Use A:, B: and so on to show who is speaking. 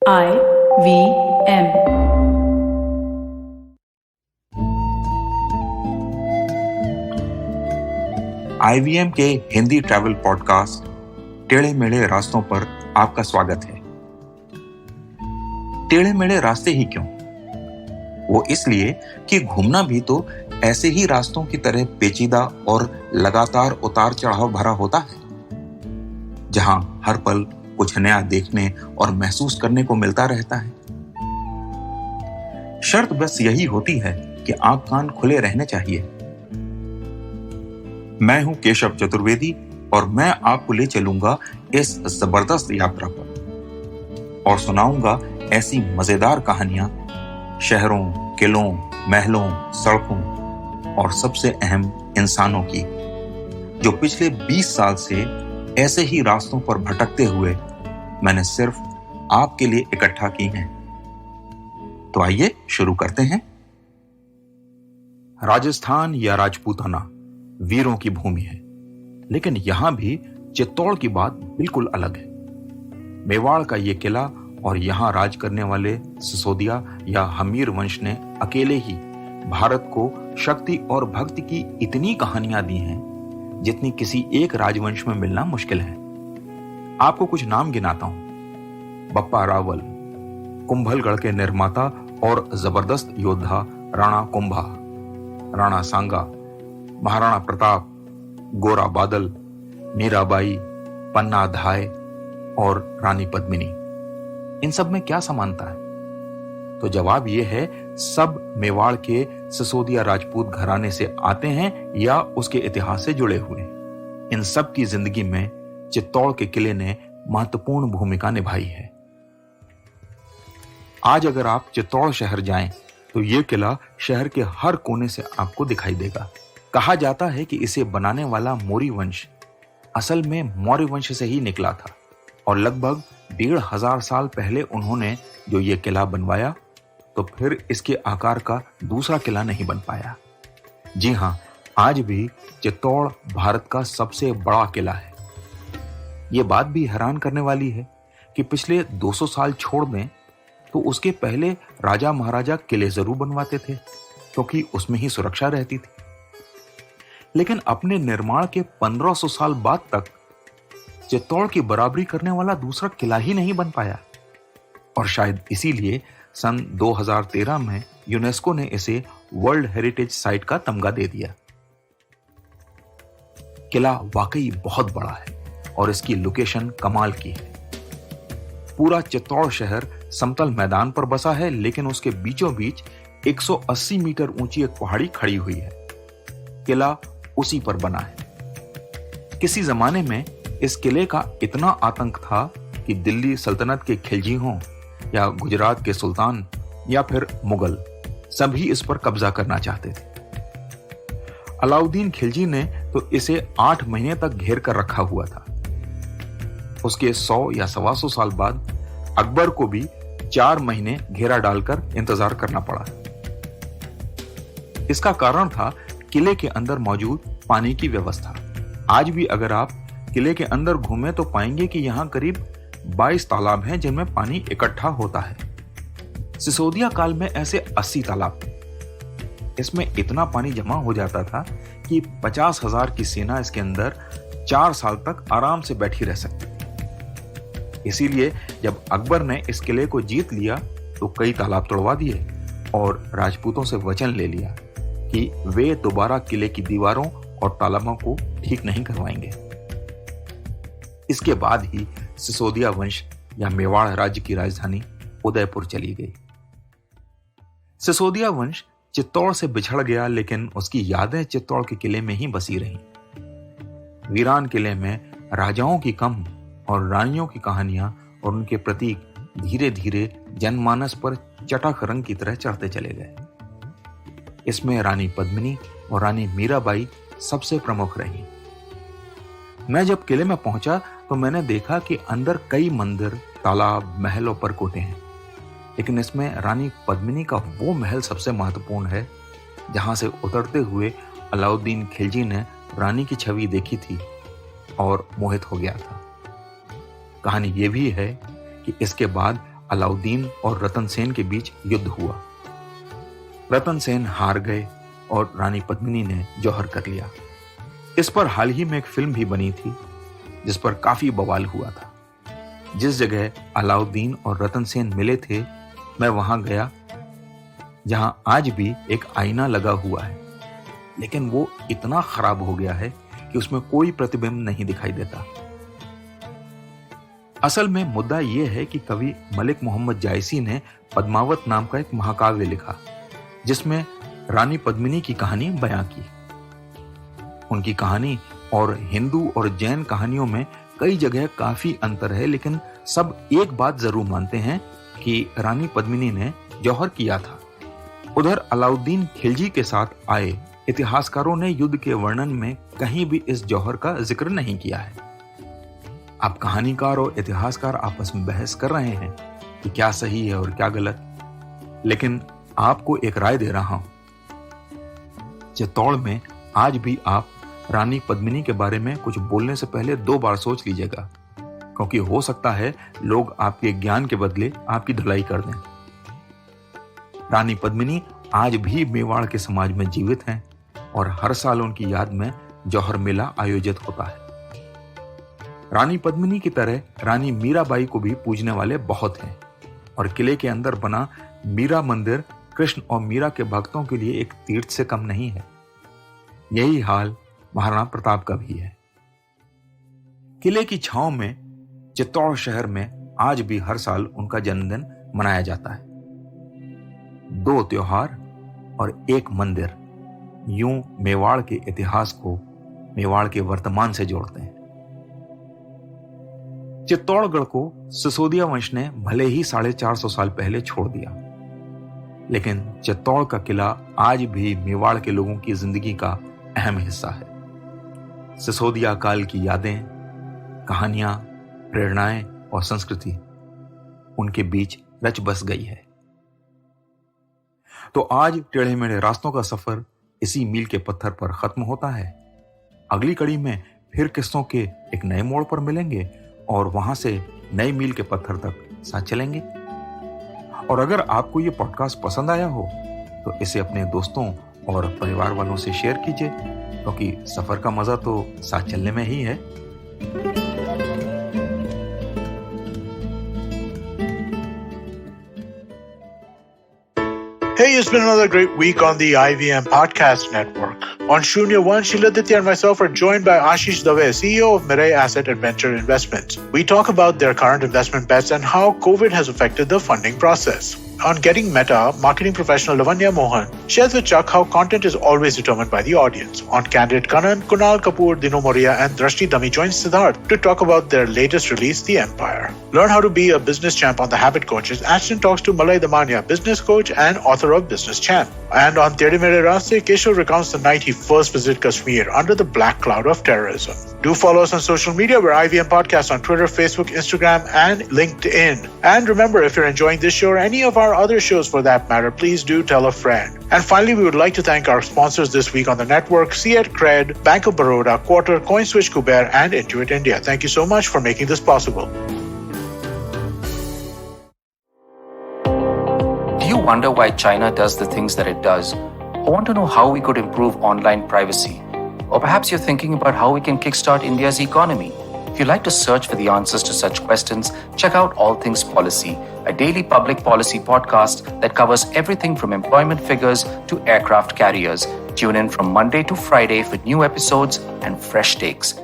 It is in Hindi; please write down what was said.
A: IVM।
B: IVM के हिंदी ट्रैवल पॉडकास्ट टेढ़े मेढ़े रास्तों पर आपका स्वागत है। टेढ़े मेढ़े रास्ते ही क्यों? वो इसलिए कि घूमना भी तो ऐसे ही रास्तों की तरह पेचीदा और लगातार उतार चढ़ाव भरा होता है, जहां हर पल कुछ नया देखने और महसूस करने को मिलता रहता है। शर्त बस यही होती है कि आंख कान खुले रहने चाहिए। मैं हूं केशव चतुर्वेदी और मैं आपको ले चलूंगा इस जबरदस्त यात्रा पर और सुनाऊंगा ऐसी मजेदार कहानियां शहरों, किलों, महलों, सड़कों और सबसे अहम इंसानों की, जो पिछले 20 साल से ऐसे ही रास्तों पर भटकते हुए मैंने सिर्फ आपके लिए इकट्ठा की हैं। तो आइए शुरू करते हैं। राजस्थान या राजपूताना वीरों की भूमि है, लेकिन यहां भी चित्तौड़ की बात बिल्कुल अलग है। मेवाड़ का ये किला और यहां राज करने वाले सिसोदिया या हमीर वंश ने अकेले ही भारत को शक्ति और भक्ति की इतनी कहानियां दी हैं जितनी किसी एक राजवंश में मिलना मुश्किल है। आपको कुछ नाम गिनाता हूं। बप्पा रावल, कुंभलगढ़ के निर्माता और जबरदस्त योद्धा राणा कुंभा, राणा सांगा, महाराणा प्रताप, गोरा बादल, मीराबाई, पन्ना धाय और रानी पद्मिनी। इन सब में क्या समानता है? तो जवाब यह है, सब मेवाड़ के सिसोदिया राजपूत घराने से आते हैं या उसके इतिहास से जुड़े हुए हैं। इन सब की जिंदगी में चित्तौड़ के किले ने महत्वपूर्ण भूमिका निभाई है। आज अगर आप चित्तौड़ शहर जाएं तो यह किला शहर के हर कोने से आपको दिखाई देगा। कहा जाता है कि इसे बनाने वाला मौर्य वंश असल में मौर्य वंश से ही निकला था और लगभग 1500 साल पहले उन्होंने जो ये किला बनवाया तो फिर इसके आकार का दूसरा किला नहीं बन पाया। जी हां, आज भी चित्तौड़ भारत का सबसे बड़ा किला है। ये बात भी हैरान करने वाली है कि पिछले 200 साल छोड़ दें तो उसके पहले राजा महाराजा किले जरूर बनवाते थे क्योंकि उसमें ही सुरक्षा रहती थी, लेकिन अपने निर्माण के 1500 साल बाद तक चित्तौड़ की बराबरी करने वाला दूसरा किला ही नहीं बन पाया। और शायद इसीलिए सन 2013 में यूनेस्को ने इसे वर्ल्ड हेरिटेज साइट का तमगा दे दिया। किला वाकई बहुत बड़ा है और इसकी लोकेशन कमाल की है। पूरा चित्तौड़ शहर समतल मैदान पर बसा है, लेकिन उसके बीचों बीच 180 मीटर ऊंची एक पहाड़ी खड़ी हुई है। किला उसी पर बना है। किसी जमाने में इस किले का इतना आतंक था कि दिल्ली सल्तनत के खिलजी हों या गुजरात के सुल्तान या फिर मुगल, सभी इस पर कब्जा करना चाहते थे। अलाउद्दीन खिलजी ने तो इसे 8 महीने तक घेर कर रखा हुआ था। उसके 100 या 125 साल बाद अकबर को भी 4 महीने घेरा डालकर इंतजार करना पड़ा। इसका कारण था किले के अंदर मौजूद पानी की व्यवस्था। आज भी अगर आप किले के अंदर घूमें तो पाएंगे कि यहां करीब 22 तालाब हैं जिनमें पानी इकट्ठा होता है। सिसोदिया काल में ऐसे 80 तालाब थे। इसमें इतना पानी जमा हो जाता था कि 50,000 की सेना इसके अंदर 4 साल तक आराम से बैठी रह सकती। इसीलिए जब अकबर ने इस किले को जीत लिया तो कई तालाब तोड़वा दिए और राजपूतों से वचन ले लिया कि वे दोबारा किले की दीवारों और तालाबों को ठीक नहीं करवाएंगे। इसके बाद ही सिसोदिया वंश या मेवाड़ राज्य की राजधानी उदयपुर चली गई। सिसोदिया वंश चित्तौड़ से बिछड़ गया, लेकिन उसकी यादें चित्तौड़ के किले में ही बसी रहीं। वीरान किले में राजाओं की कम और रानियों की कहानियां और उनके प्रतीक धीरे धीरे जनमानस पर चटक रंग की तरह चढ़ते चले गए। इसमें रानी पद्मिनी और रानी मीराबाई सबसे प्रमुख रही। मैं जब किले में पहुंचा तो मैंने देखा कि अंदर कई मंदिर, तालाब, महल और परकोटे हैं, लेकिन इसमें रानी पद्मिनी का वो महल सबसे महत्वपूर्ण है जहां से उतरते हुए अलाउद्दीन खिलजी ने रानी की छवि देखी थी और मोहित हो गया था। कहानी ये भी है कि इसके बाद अलाउद्दीन और रतन सेन के बीच युद्ध हुआ। रतन सेन हार गए और रानी पद्मिनी ने जौहर कर लिया। इस पर हाल ही में एक फिल्म भी बनी थी जिस पर काफी बवाल हुआ था। जिस जगह अलाउद्दीन और रतन सेन मिले थे, मैं वहां गया, जहां आज भी एक आईना लगा हुआ है, लेकिन वो इतना खराब हो गया है कि उसमें कोई प्रतिबिंब नहीं दिखाई देता। असल में मुद्दा यह है कि कवि मलिक मोहम्मद जायसी ने पद्मावत नाम का एक महाकाव्य लिखा, जिसमें रानी पद्मिनी की कहानी बयां की। उनकी कहानी और हिंदू और जैन कहानियों में कई जगह काफी अंतर है, लेकिन सब एक बात जरूर मानते हैं कि रानी पद्मिनी ने जौहर किया था। उधर अलाउद्दीन खिलजी के साथ आए इतिहासकारों ने युद्ध के वर्णन में कहीं भी इस जौहर का जिक्र नहीं किया है। अब कहानीकार और इतिहासकार आपस में बहस कर रहे हैं कि क्या सही है और क्या गलत, लेकिन आपको एक राय दे रहा हूं। चित्तौड़ में आज भी आप रानी पद्मिनी के बारे में कुछ बोलने से पहले 2 बार सोच लीजिएगा, क्योंकि हो सकता है लोग आपके ज्ञान के बदले आपकी धुलाई कर दें। रानी पद्मिनी आज भी मेवाड़ के समाज में जीवित हैं और हर साल उनकी याद में जौहर मेला आयोजित होता है। रानी पद्मिनी की तरह रानी मीराबाई को भी पूजने वाले बहुत हैं और किले के अंदर बना मीरा मंदिर कृष्ण और मीरा के भक्तों के लिए एक तीर्थ से कम नहीं है। यही हाल महाराणा प्रताप का भी है। किले की छांव में चित्तौड़ शहर में आज भी हर साल उनका जन्मदिन मनाया जाता है। 2 त्योहार और 1 मंदिर यूं मेवाड़ के इतिहास को मेवाड़ के वर्तमान से जोड़ते हैं। चित्तौड़गढ़ को सिसोदिया वंश ने भले ही 450 साल पहले छोड़ दिया, लेकिन चित्तौड़ का किला आज भी मेवाड़ के लोगों की जिंदगी का अहम हिस्सा है। सिसोदिया काल की यादें, कहानियां, प्रेरणाएं और संस्कृति उनके बीच रच बस गई है। तो आज टेढ़े मेढ़े रास्तों का सफर इसी मील के पत्थर पर खत्म होता है। अगली कड़ी में फिर किस्सों के एक नए मोड़ पर मिलेंगे और वहां से नए मील के पत्थर तक साथ चलेंगे। और अगर आपको ये पॉडकास्ट पसंद आया हो तो इसे अपने दोस्तों और परिवार वालों से शेयर कीजिए, क्योंकि सफर का मजा तो साथ चलने में ही है।
A: Hey, it's been another great week on the IVM Podcast Network. On Shunya One, Sheila Ditya and myself are joined by Ashish Dave, CEO of Mirai Asset Adventure Investments. We talk about their current investment bets and how COVID has affected the funding process. On Getting Meta, marketing professional Lavanya Mohan shares with Chuck how content is always determined by the audience. On Candid Kanan, Kunal Kapoor, Dino Moria and Drashti Dami join Siddharth to talk about their latest release, The Empire. Learn how to be a business champ on The Habit Coaches. Ashton talks to Malay Damania, business coach and author of Business Champ. And on Tere Mere Raste, Keshav recounts the night he first visited Kashmir under the black cloud of terrorism. Do follow us on social media. We're IVM Podcast on Twitter, Facebook, Instagram, and LinkedIn. And remember, if you're enjoying this show or any of our other shows for that matter, please do tell a friend. And finally, we would like to thank our sponsors this week on the network, Ciet Cred, Bank of Baroda, Quarter, CoinSwitch Kuber, and Intuit India. Thank you so much for making this possible.
C: Do you wonder why China does the things that it does? Or want to know how we could improve online privacy? Or perhaps you're thinking about how we can kickstart India's economy. If you'd like to search for the answers to such questions, check out All Things Policy, a daily public policy podcast that covers everything from employment figures to aircraft carriers. Tune in from Monday to Friday for new episodes and fresh takes.